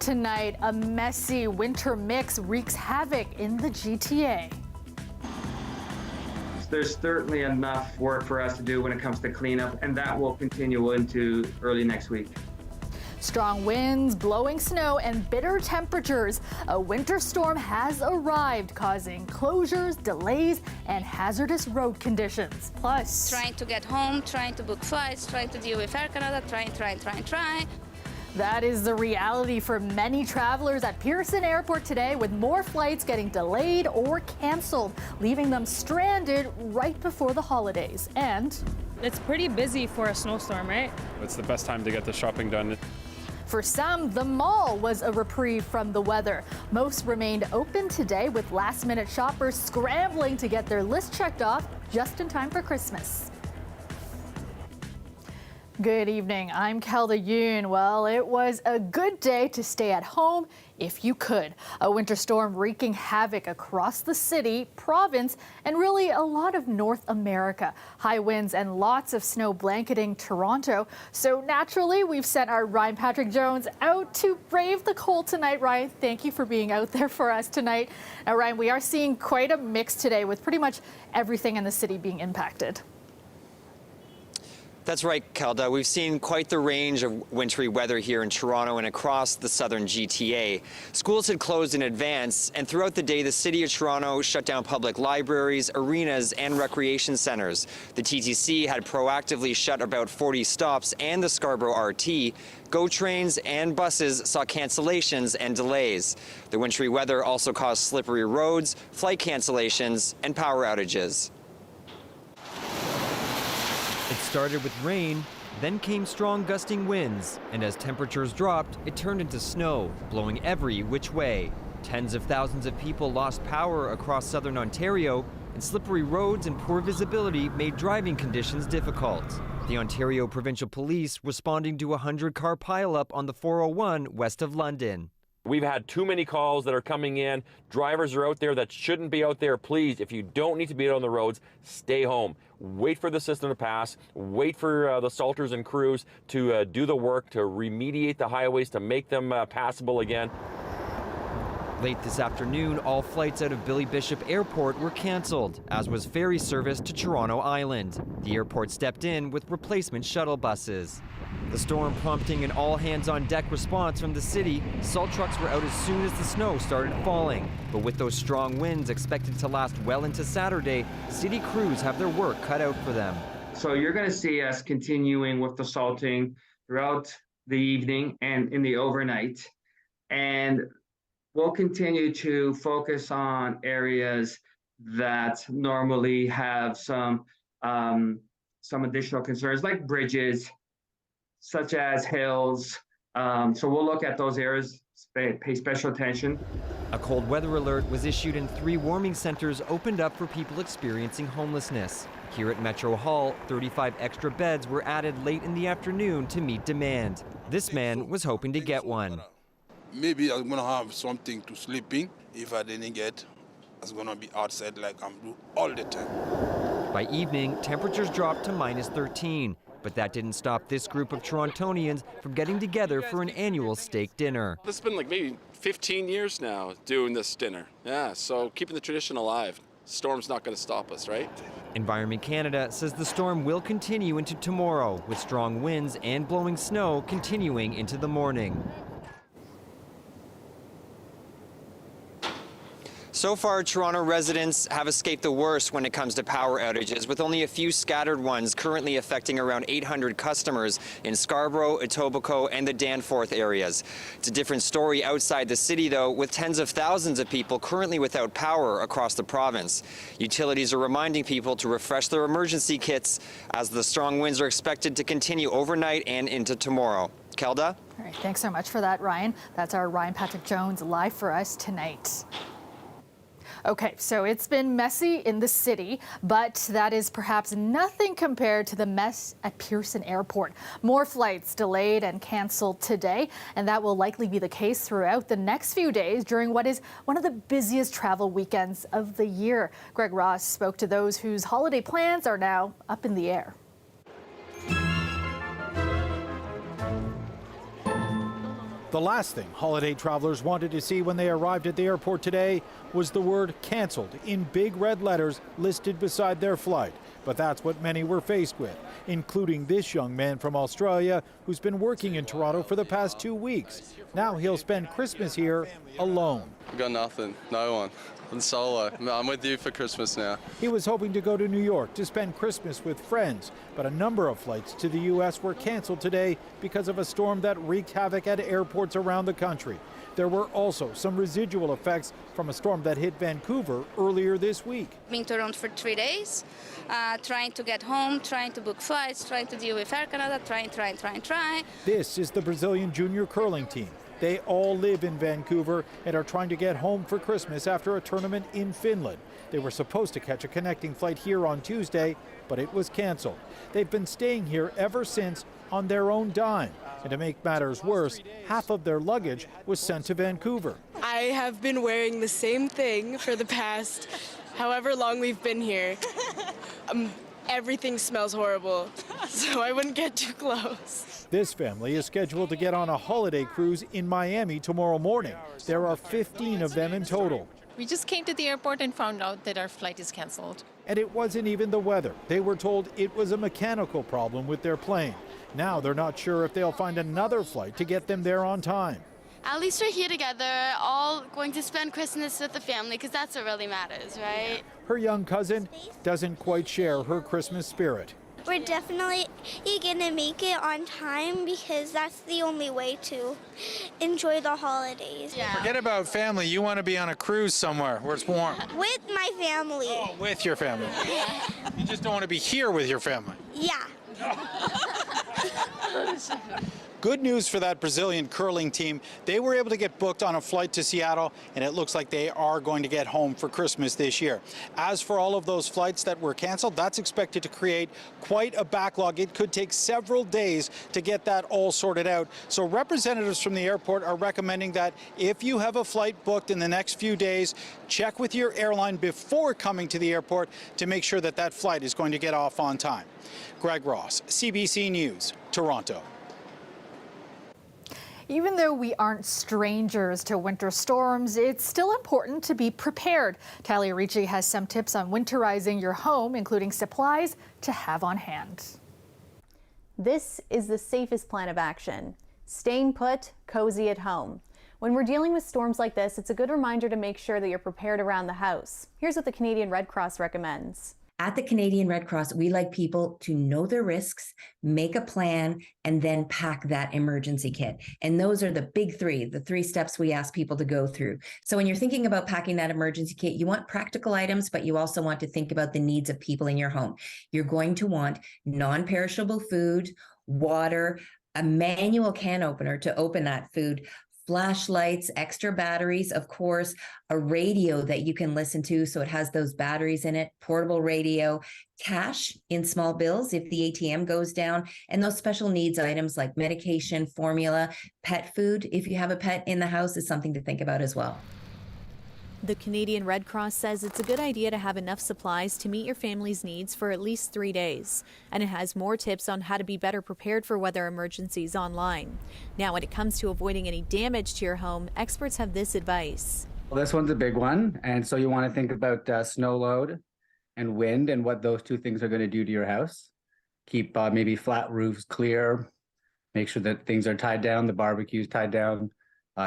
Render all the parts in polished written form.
Tonight, a messy winter mix wreaks havoc in the GTA. There's certainly enough work for us to do when it comes to cleanup, and that will continue into early next week. Strong winds, blowing snow, and bitter temperatures. A winter storm has arrived, causing closures, delays, and hazardous road conditions. Plus, trying to get home, trying to book flights, trying to deal with Air Canada, trying. That is the reality for many travelers at Pearson Airport today, with more flights getting delayed or canceled, leaving them stranded right before the holidays. And it's pretty busy for a snowstorm, right? It's the best time to get the shopping done. for some, the mall was a reprieve from the weather. Most remained open today, with last-minute shoppers scrambling to get their list checked off just in time for Christmas. Good evening, I'm Kelda Yoon. Well, it was a good day to stay at home if you could. A winter storm wreaking havoc across the city, province, and really a lot of North America. High winds and lots of snow blanketing Toronto. So naturally, we've sent our Ryan Patrick Jones out to brave the cold tonight. Ryan, thank you for being out there for us tonight. Now, Ryan, we are seeing quite a mix today with pretty much everything in the city being impacted. That's right, Kelda. We've seen quite the range of wintry weather here in Toronto and across the southern GTA. Schools had closed in advance, and throughout the day, the City of Toronto shut down public libraries, arenas, and recreation centres. The TTC had proactively shut about 40 stops and the Scarborough RT. GO trains and buses saw cancellations and delays. The wintry weather also caused slippery roads, flight cancellations, and power outages. It started with rain, then came strong gusting winds, and as temperatures dropped, it turned into snow, blowing every which way. Tens of thousands of people lost power across southern Ontario, and slippery roads and poor visibility made driving conditions difficult. The Ontario Provincial Police responding to a 100-car pileup on the 401 west of London. We've had too many calls that are coming in. Drivers are out there that shouldn't be out there. Please, if you don't need to be out on the roads, stay home. Wait for the system to pass. Wait for the salters and crews to do the work to remediate the highways, to make them passable again. Late this afternoon, all flights out of Billy Bishop Airport were canceled, as was ferry service to Toronto Island. The airport stepped in with replacement shuttle buses. The storm prompting an all-hands-on-deck response from the city. Salt trucks were out as soon as the snow started falling. But with those strong winds expected to last well into Saturday, city crews have their work cut out for them. So you're going to see us continuing with the salting throughout the evening and in the overnight. And we'll continue to focus on areas that normally have some additional concerns, like bridges, such as hills. So we'll look at those areas, pay special attention. A cold weather alert was issued and 3 warming centers opened up for people experiencing homelessness. Here at Metro Hall, 35 extra beds were added late in the afternoon to meet demand. This man was hoping to get one. Maybe I'm gonna have something to sleep in. If I didn't get, I was gonna be outside like I'm doing all the time. By evening, temperatures dropped to -13. But that didn't stop this group of Torontonians from getting together for an annual steak dinner. It's been like maybe 15 years now doing this dinner. Yeah, so keeping the tradition alive. Storm's not going to stop us, right? Environment Canada says the storm will continue into tomorrow, with strong winds and blowing snow continuing into the morning. So far, Toronto residents have escaped the worst when it comes to power outages, with only a few scattered ones currently affecting around 800 customers in Scarborough, Etobicoke, and the Danforth areas. It's a different story outside the city, though, with tens of thousands of people currently without power across the province. Utilities are reminding people to refresh their emergency kits, as the strong winds are expected to continue overnight and into tomorrow. Kelda? All right, thanks so much for that, Ryan. That's our Ryan Patrick Jones live for us tonight. Okay, so it's been messy in the city, but that is perhaps nothing compared to the mess at Pearson Airport. More flights delayed and canceled today, and that will likely be the case throughout the next few days during what is one of the busiest travel weekends of the year. Greg Ross spoke to those whose holiday plans are now up in the air. The last thing holiday travelers wanted to see when they arrived at the airport today was the word canceled in big red letters listed beside their flight. But that's what many were faced with, including this young man from Australia who's been working in Toronto for the past 2 weeks. Now he'll spend Christmas here alone. I've got nothing, no one. I'm solo. I'm with you for Christmas now. He was hoping to go to New York to spend Christmas with friends, but a number of flights to the U.S. were canceled today because of a storm that wreaked havoc at airports around the country. There were also some residual effects from a storm that hit Vancouver earlier this week. Being to Toronto for 3 days, trying to get home, trying to book flights, trying to deal with Air Canada, trying. This is the Brazilian junior curling team. They all live in Vancouver and are trying to get home for Christmas after a tournament in Finland. They were supposed to catch a connecting flight here on Tuesday, but it was canceled. They've been staying here ever since on their own dime. And to make matters worse, half of their luggage was sent to Vancouver. I have been wearing the same thing for the past however long we've been here. Everything smells horrible, so I wouldn't get too close. This family is scheduled to get on a holiday cruise in Miami tomorrow morning. There are 15 of them in total. We just came to the airport and found out that our flight is canceled. And it wasn't even the weather. They were told it was a mechanical problem with their plane. Now they're not sure if they'll find another flight to get them there on time. At least we're here together, all going to spend Christmas with the family, because that's what really matters, right? Her young cousin doesn't quite share her Christmas spirit. We're definitely going to make it on time because that's the only way to enjoy the holidays. Yeah. Forget about family. You want to be on a cruise somewhere where it's warm. With my family. Oh, with your family. You just don't want to be here with your family. Yeah. Good news for that Brazilian curling team. They were able to get booked on a flight to Seattle, and it looks like they are going to get home for Christmas this year. As for all of those flights that were canceled, that's expected to create quite a backlog. It could take several days to get that all sorted out. So representatives from the airport are recommending that if you have a flight booked in the next few days, check with your airline before coming to the airport to make sure that that flight is going to get off on time. Greg Ross, CBC News, Toronto. Even though we aren't strangers to winter storms, it's still important to be prepared. Talia Ricci has some tips on winterizing your home, including supplies to have on hand. This is the safest plan of action. Staying put, cozy at home. When we're dealing with storms like this, it's a good reminder to make sure that you're prepared around the house. Here's what the Canadian Red Cross recommends. At the Canadian Red Cross, we like people to know their risks, make a plan, and then pack that emergency kit. And those are the big three, the 3 steps we ask people to go through. So when you're thinking about packing that emergency kit, you want practical items, but you also want to think about the needs of people in your home. You're going to want non-perishable food, water, a manual can opener to open that food, flashlights, extra batteries, of course, a radio that you can listen to so it has those batteries in it, portable radio, cash in small bills if the ATM goes down, and those special needs items like medication, formula, pet food, if you have a pet in the house, is something to think about as well. The Canadian Red Cross says it's a good idea to have enough supplies to meet your family's needs for at least 3 days. And it has more tips on how to be better prepared for weather emergencies online. Now, when it comes to avoiding any damage to your home, experts have this advice. Well, this one's a big one. And so you want to think about snow load and wind and what those 2 things are going to do to your house. Keep maybe flat roofs clear. Make sure that things are tied down, the barbecue's tied down.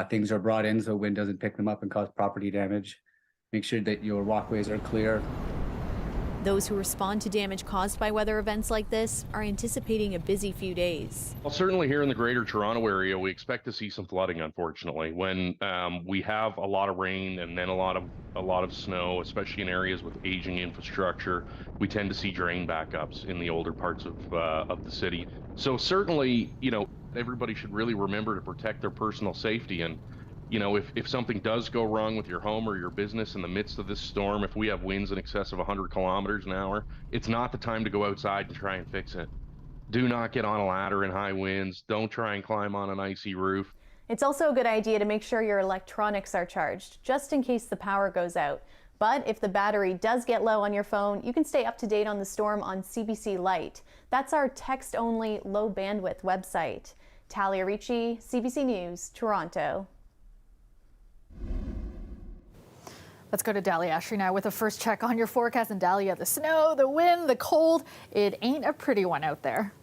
Things are brought in so wind doesn't pick them up and cause property damage. Make sure that your walkways are clear. Those who respond to damage caused by weather events like this are anticipating a busy few days. Well, certainly here in the Greater Toronto area, we expect to see some flooding, unfortunately. When we have a lot of rain and then a lot of snow, especially in areas with aging infrastructure, we tend to see drain backups in the older parts of the city. So certainly, everybody should really remember to protect their personal safety. And, if something does go wrong with your home or your business in the midst of this storm, if we have winds in excess of 100 kilometers an hour, it's not the time to go outside and try and fix it. Do not get on a ladder in high winds. Don't try and climb on an icy roof. It's also a good idea to make sure your electronics are charged, just in case the power goes out. But if the battery does get low on your phone, you can stay up to date on the storm on CBC Lite. That's our text-only, low-bandwidth website. Talia Ricci, CBC News, Toronto. Let's go to Dahlia Ashley now with a first check on your forecast. And Dahlia, the snow, the wind, the cold, it ain't a pretty one out there.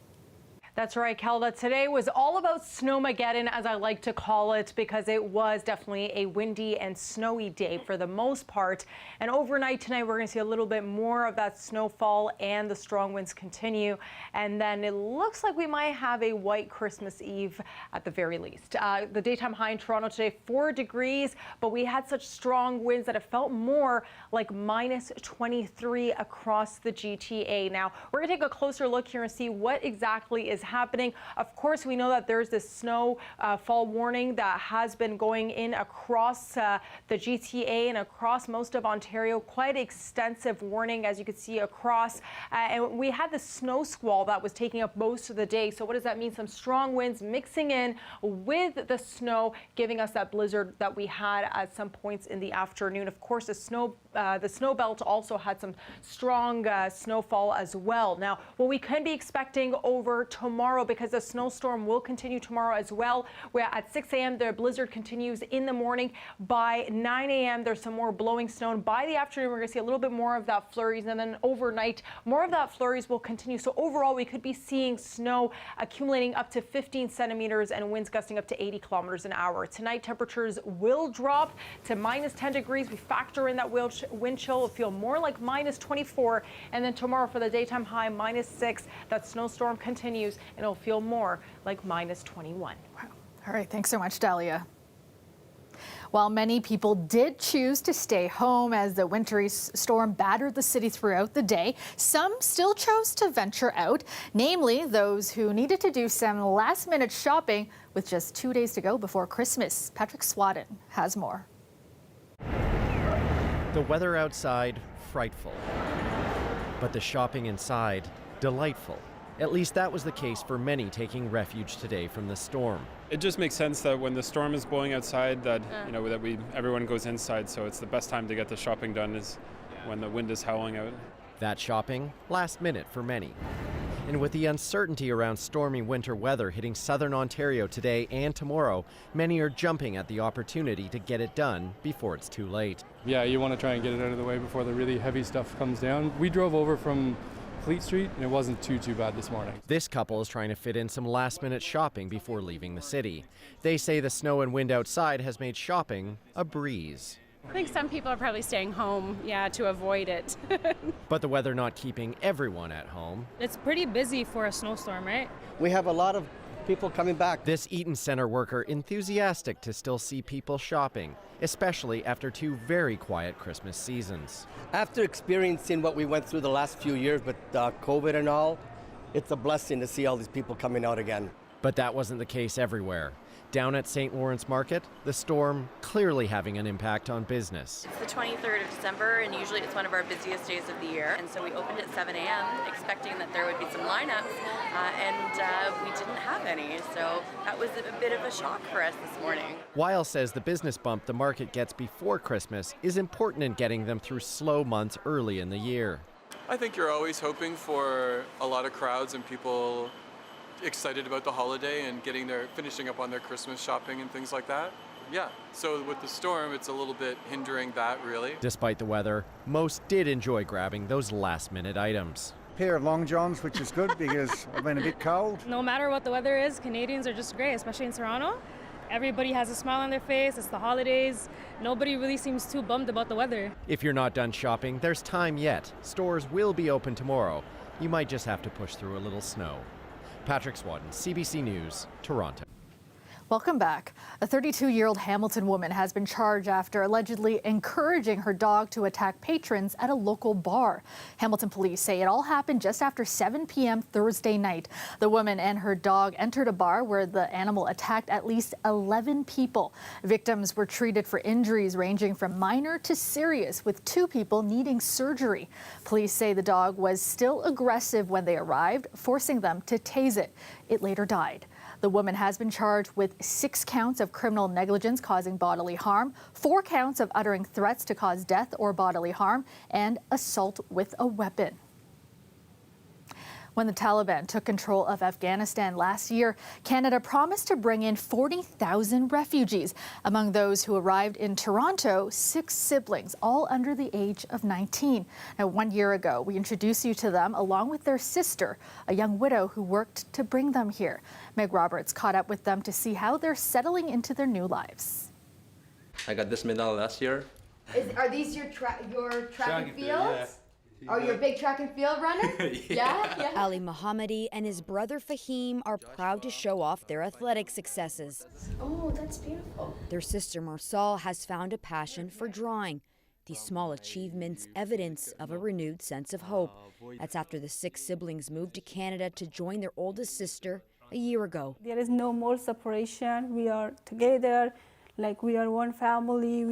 That's right, Kelda. Today was all about Snowmageddon, as I like to call it, because it was definitely a windy and snowy day for the most part. And overnight tonight, we're going to see a little bit more of that snowfall and the strong winds continue. And then it looks like we might have a white Christmas Eve at the very least. The daytime high in Toronto today, 4 degrees, but we had such strong winds that it felt more like minus 23 across the GTA. Now, we're going to take a closer look here and see what exactly is happening. Of course, we know that there's this snow fall warning that has been going in across the GTA and across most of Ontario. Quite extensive warning, as you can see across. And we had the snow squall that was taking up most of the day. So what does that mean? Some strong winds mixing in with the snow, giving us that blizzard that we had at some points in the afternoon. Of course, the snow belt also had some strong snowfall as well. Now, what we can be expecting over tomorrow, because the snowstorm will continue tomorrow as well, where at 6 a.m. the blizzard continues in the morning. By 9 a.m. there's some more blowing snow, and by the afternoon we're going to see a little bit more of that flurries, and then overnight more of that flurries will continue. So overall we could be seeing snow accumulating up to 15 centimeters and winds gusting up to 80 kilometers an hour. Tonight temperatures will drop to minus 10 degrees. We factor in that wind chill. It'll feel more like minus 24, and then tomorrow for the daytime high minus 6. That snowstorm continues and it'll feel more like minus 21. Wow. All right, thanks so much, Dahlia. While many people did choose to stay home as the wintry storm battered the city throughout the day, some still chose to venture out, namely those who needed to do some last-minute shopping with just 2 days to go before Christmas. Patrick Swadden has more. The weather outside, frightful. But the shopping inside, delightful. At least that was the case for many taking refuge today from the storm. It just makes sense that when the storm is blowing outside, that everyone goes inside. So it's the best time to get the shopping done is when the wind is howling out. That shopping, last minute for many. And with the uncertainty around stormy winter weather hitting southern Ontario today and tomorrow, many are jumping at the opportunity to get it done before it's too late. Yeah, you want to try and get it out of the way before the really heavy stuff comes down. We drove over from Fleet Street, and it wasn't too bad this morning. This couple is trying to fit in some last-minute shopping before leaving the city. They say the snow and wind outside has made shopping a breeze. I think some people are probably staying home, to avoid it. But the weather not keeping everyone at home. It's pretty busy for a snowstorm, right? We have a lot of people coming back. This Eaton Centre worker enthusiastic to still see people shopping, especially after 2 very quiet Christmas seasons. After experiencing what we went through the last few years with COVID and all, it's a blessing to see all these people coming out again. But that wasn't the case everywhere. Down at St. Lawrence Market, the storm clearly having an impact on business. It's the 23rd of December, and usually it's one of our busiest days of the year. And so we opened at 7 a.m. expecting that there would be some lineups, and we didn't have any. So that was a bit of a shock for us this morning. Weil says the business bump the market gets before Christmas is important in getting them through slow months early in the year. I think you're always hoping for a lot of crowds and people excited about the holiday and finishing up on their Christmas shopping and things like that. Yeah, so with the storm, it's a little bit hindering that, really. Despite the weather, most did enjoy grabbing those last-minute items. Pair of long johns, which is good because I've been a bit cold. No matter what the weather is, Canadians are just great, especially in Toronto. Everybody has a smile on their face. It's the holidays. Nobody really seems too bummed about the weather. If you're not done shopping, there's time yet. Stores will be open tomorrow. You might just have to push through a little snow. Patrick Swadden, CBC News, Toronto. Welcome back. A 32-year-old Hamilton woman has been charged after allegedly encouraging her dog to attack patrons at a local bar. Hamilton police say it all happened just after 7 p.m. Thursday night. The woman and her dog entered a bar where the animal attacked at least 11 people. Victims were treated for injuries ranging from minor to serious, with 2 people needing surgery. Police say the dog was still aggressive when they arrived, forcing them to tase it. It later died. The woman has been charged with 6 counts of criminal negligence causing bodily harm, 4 counts of uttering threats to cause death or bodily harm, and assault with a weapon. When the Taliban took control of Afghanistan last year, Canada promised to bring in 40,000 refugees. Among those who arrived in Toronto, 6 siblings, all under the age of 19. Now, 1 year ago, we introduced you to them along with their sister, a young widow who worked to bring them here. Meg Roberts caught up with them to see how they're settling into their new lives. I got this medal last year. Are these your track and fields? Oh, you're a big track and field runner? Yeah. Ali Mohammadi and his brother Fahim are proud to show off their athletic successes. Oh, that's beautiful. Their sister Marsal has found a passion for drawing. These small achievements, evidence of a renewed sense of hope. That's after the 6 siblings moved to Canada to join their oldest sister a year ago. There is no more separation. We are together, like we are one family.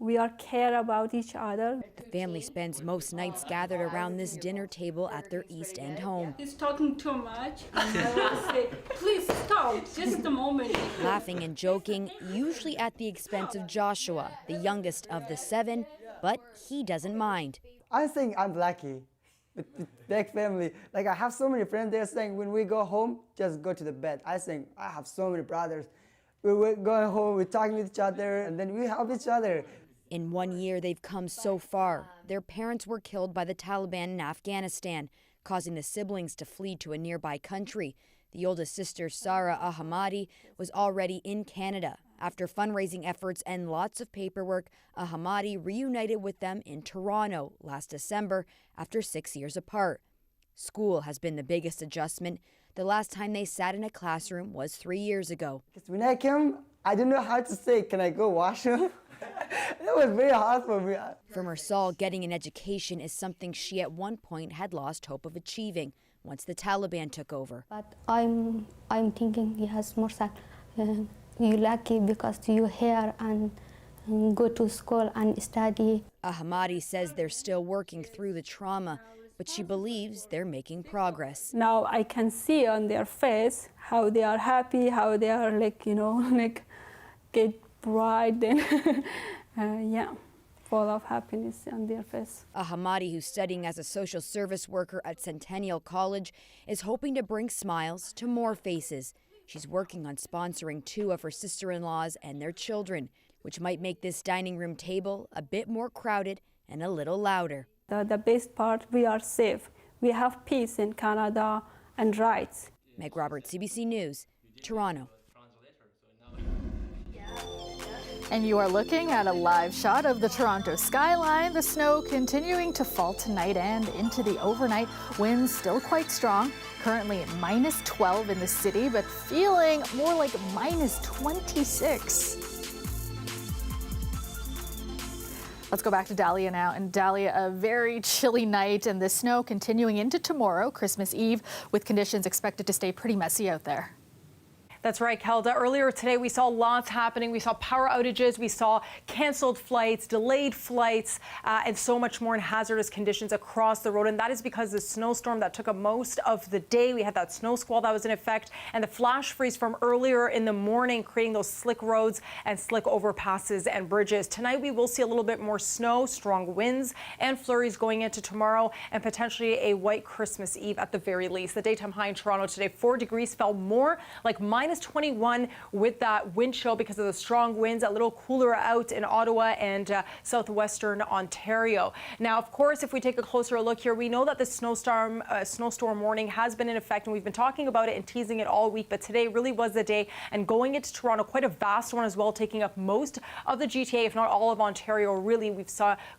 We are care about each other. The family spends most nights gathered around this dinner table at their East End home. He's talking too much. I want to say, please stop, just a moment. Laughing and joking, usually at the expense of Joshua, the youngest of the 7, but he doesn't mind. I think I'm lucky with the big family. Like I have so many friends, they're saying when we go home, just go to the bed. I think I have so many brothers. We're going home, we're talking with each other, and then we help each other. In 1 year, they've come so far. Their parents were killed by the Taliban in Afghanistan, causing the siblings to flee to a nearby country. The oldest sister, Sarah Ahmadi, was already in Canada. After fundraising efforts and lots of paperwork, Ahmadi reunited with them in Toronto last December after 6 years apart. School has been the biggest adjustment. The last time they sat in a classroom was 3 years ago. When I came, I didn't know how to say, can I go washroom? It was very hard for me. For Marsal, getting an education is something she at one point had lost hope of achieving once the Taliban took over. But I'm thinking, yes, Marsal, you're lucky because you're here and go to school and study. Ahmadi says they're still working through the trauma, but she believes they're making progress. Now I can see on their face how they are happy, how they are get bright and full of happiness on their face. Ahmadi, who's studying as a social service worker at Centennial College, is hoping to bring smiles to more faces. She's working on sponsoring 2 of her sister-in-laws and their children, which might make this dining room table a bit more crowded and a little louder. The best part, we are safe. We have peace in Canada and rights. Meg Roberts, CBC News, Toronto. And you are looking at a live shot of the Toronto skyline. The snow continuing to fall tonight and into the overnight. Winds still quite strong. Currently at minus 12 in the city, but feeling more like minus 26. Let's go back to Dahlia now. And Dahlia, a very chilly night and the snow continuing into tomorrow, Christmas Eve, with conditions expected to stay pretty messy out there. That's right, Kelda. Earlier today, we saw lots happening. We saw power outages, we saw canceled flights, delayed flights, and so much more in hazardous conditions across the road. And that is because the snowstorm that took up most of the day, we had that snow squall that was in effect, and the flash freeze from earlier in the morning, creating those slick roads and slick overpasses and bridges. Tonight, we will see a little bit more snow, strong winds, and flurries going into tomorrow, and potentially a white Christmas Eve at the very least. The daytime high in Toronto today, 4 degrees, felt more like minus 21 with that wind chill because of the strong winds. A little cooler out in Ottawa and southwestern Ontario. Now, of course, if we take a closer look here, we know that the snowstorm warning has been in effect, and we've been talking about it and teasing it all week. But today really was the day, and going into Toronto, quite a vast one as well, taking up most of the GTA, if not all of Ontario. Really, we've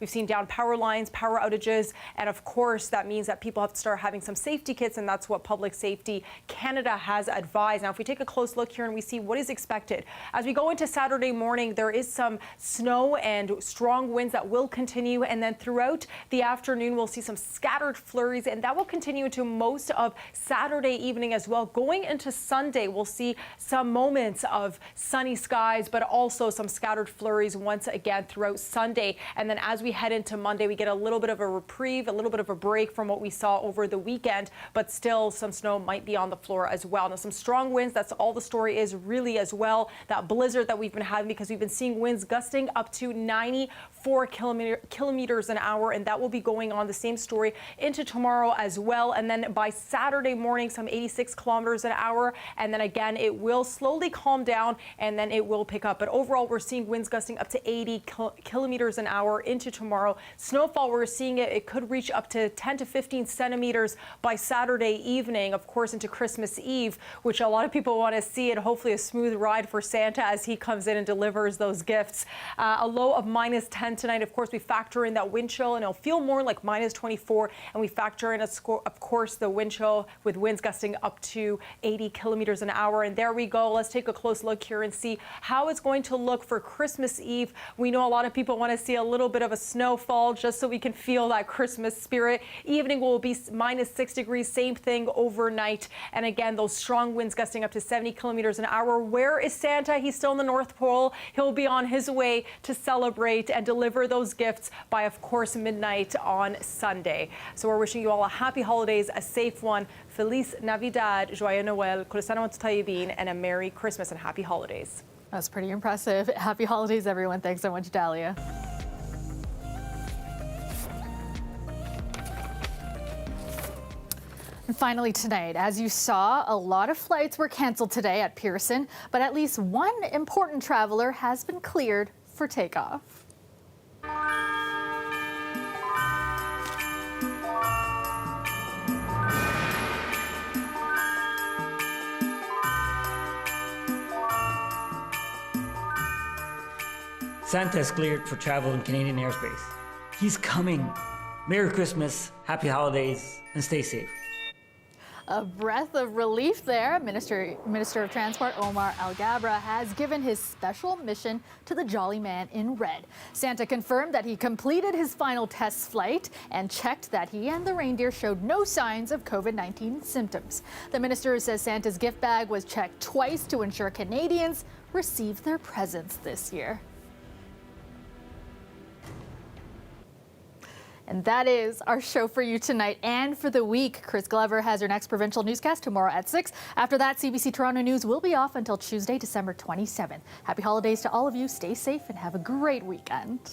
seen down power lines, power outages, and of course, that means that people have to start having some safety kits, and that's what Public Safety Canada has advised. Now, if we take a close look here and we see what is expected. As we go into Saturday morning, there is some snow and strong winds that will continue, and then throughout the afternoon, we'll see some scattered flurries, and that will continue into most of Saturday evening as well. Going into Sunday, we'll see some moments of sunny skies, but also some scattered flurries once again throughout Sunday. And then as we head into Monday, we get a little bit of a reprieve, a little bit of a break from what we saw over the weekend, but still some snow might be on the floor as well. Now, some strong winds, that's all the story is really as well that blizzard that we've been having, because we've been seeing winds gusting up to 94 kilometers an hour, and that will be going on, the same story into tomorrow as well. And then by Saturday morning, some 86 kilometers an hour, and then again it will slowly calm down and then it will pick up. But overall, we're seeing winds gusting up to 80 kilometers an hour into tomorrow. Snowfall, we're seeing it could reach up to 10 to 15 centimeters by Saturday evening, of course into Christmas Eve, which a lot of people want to see, and hopefully a smooth ride for Santa as he comes in and delivers those gifts. A low of -10 tonight. Of course, we factor in that wind chill and it'll feel more like -24, and we factor in, of course, the wind chill with winds gusting up to 80 kilometers an hour. And there we go. Let's take a close look here and see how it's going to look for Christmas Eve. We know a lot of people want to see a little bit of a snowfall just so we can feel that Christmas spirit. Evening will be -6 degrees, same thing overnight. And again, those strong winds gusting up to 70 kilometers an hour. Where is Santa? He's still in the North Pole. He'll be on his way to celebrate and deliver those gifts by, of course, midnight on Sunday. So we're wishing you all a happy holidays, a safe one. Feliz Navidad, Joyeux Noel, Kul Sana wa Antum Tayyibin, and a Merry Christmas and Happy Holidays. That's pretty impressive. Happy holidays, everyone. Thanks so much, Dahlia. And finally tonight, as you saw, a lot of flights were canceled today at Pearson, but at least one important traveler has been cleared for takeoff. Santa is cleared for travel in Canadian airspace. He's coming. Merry Christmas, Happy Holidays, and stay safe. A breath of relief there. Minister of Transport Omar Alghabra has given his special mission to the Jolly Man in red. Santa confirmed that he completed his final test flight and checked that he and the reindeer showed no signs of COVID-19 symptoms. The minister says Santa's gift bag was checked twice to ensure Canadians received their presents this year. And that is our show for you tonight and for the week. Chris Glover has your next provincial newscast tomorrow at 6. After that, CBC Toronto News will be off until Tuesday, December 27th. Happy holidays to all of you. Stay safe and have a great weekend.